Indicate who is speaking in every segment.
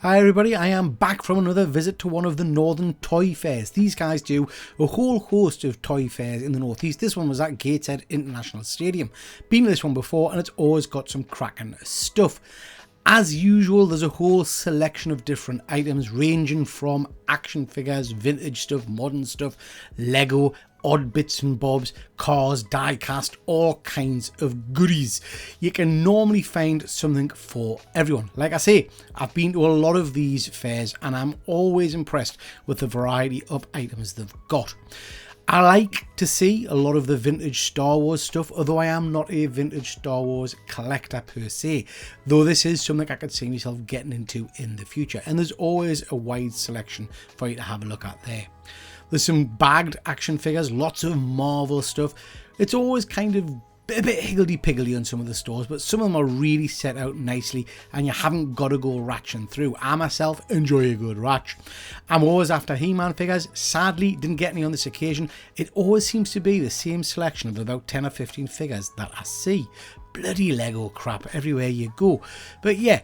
Speaker 1: Hi everybody, I am back from another visit to one of the northern toy fairs. These guys do a whole host of toy fairs in the northeast. This one was at Gateshead International Stadium. Been to this one before and it's always got some cracking stuff. As usual, there's a whole selection of different items ranging from action figures, vintage stuff, modern stuff, Lego, odd bits and bobs, cars, die cast, all kinds of goodies. You can normally find something for everyone. Like I say, I've been to a lot of these fairs and I'm always impressed with the variety of items they've got. I like to see a lot of the vintage Star Wars stuff, although I am not a vintage Star Wars collector per se, though this is something I could see myself getting into in the future, and there's always a wide selection for you to have a look at there. There's some bagged action figures, lots of Marvel stuff. It's always kind of a bit higgledy-piggledy on some of the stores, but some of them are really set out nicely and you haven't got to go ratching through. I myself enjoy a good ratch. I'm always after He-Man figures. Sadly, didn't get any on this occasion. It always seems to be the same selection of about 10 or 15 figures that I see. Bloody Lego crap everywhere you go. But yeah,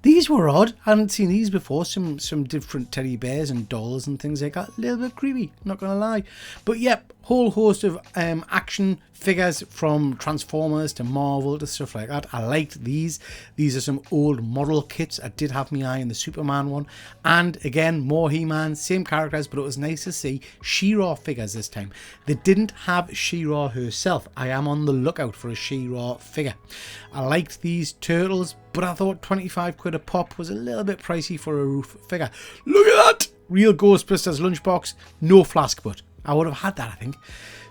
Speaker 1: these were odd. I hadn't seen these before. Some different teddy bears and dolls and things like that. A little bit creepy, not gonna lie. But yep, whole host of action figures from Transformers to Marvel to stuff like that. I liked these. These are some old model kits. I did have my eye on the Superman one. And again, more He-Man, same characters, but it was nice to see She-Ra figures this time. They didn't have She-Ra herself. I am on the lookout for a She-Ra figure. I liked these turtles, but I thought 25 quid a pop was a little bit pricey for a roof figure. Look at that! Real Ghostbusters lunchbox, no flask, but I would have had that, I think.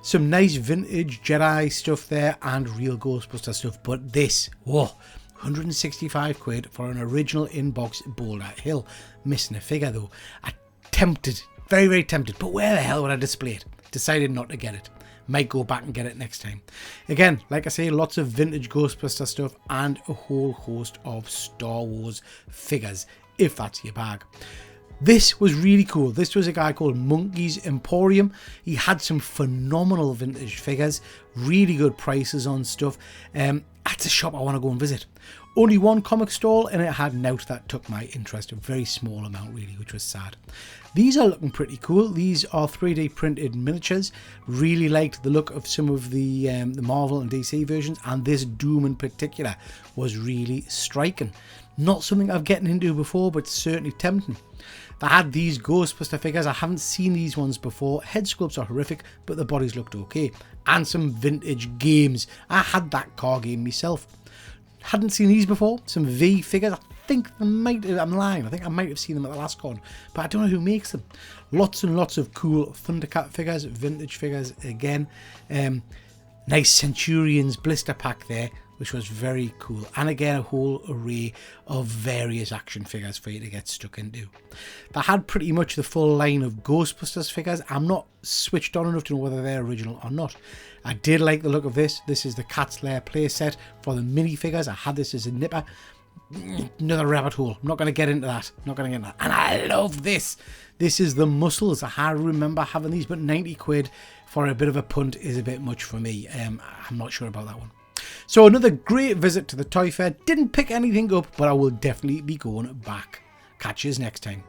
Speaker 1: Some nice vintage Jedi stuff there and real Ghostbuster stuff, but this, whoa, 165 quid for an original inbox Boulder Hill. Missing a figure though. I tempted, very, very tempted, but where the hell would I display it? Decided not to get it. Might go back and get it next time. Again, like I say, lots of vintage Ghostbuster stuff and a whole host of Star Wars figures, if that's your bag. This was really cool. This was a guy called Monkey's Emporium. He had some phenomenal vintage figures, really good prices on stuff. That's a shop I want to go and visit. Only one comic stall and it had Nout that took my interest, a very small amount really, which was sad. These are looking pretty cool. These are 3D printed miniatures. Really liked the look of some of the Marvel and DC versions, and this Doom in particular was really striking. Not something I've gotten into before, but certainly tempting. They had these Ghostbuster figures. I haven't seen these ones before. Head sculpts are horrific, but the bodies looked okay. And some vintage games. I had that car game myself. Hadn't seen these before. Some V figures. I think they might have, I'm lying, I think I might have seen them at the last con, but I don't know who makes them. Lots and lots of cool Thundercat figures, vintage figures again. Nice Centurions blister pack there, which was very cool. And again, a whole array of various action figures for you to get stuck into. They had pretty much the full line of Ghostbusters figures. I'm not switched on enough to know whether they're original or not. I did like the look of this. This is the Cat's Lair playset for the minifigures. I had this as a nipper. Another rabbit hole. I'm not going to get into that. Not going to get into that. And I love this. This is the Muscles. I remember having these, but 90 quid for a bit of a punt is a bit much for me. I'm not sure about that one. So another great visit to the toy fair. Didn't pick anything up, but I will definitely be going back. Catch you next time.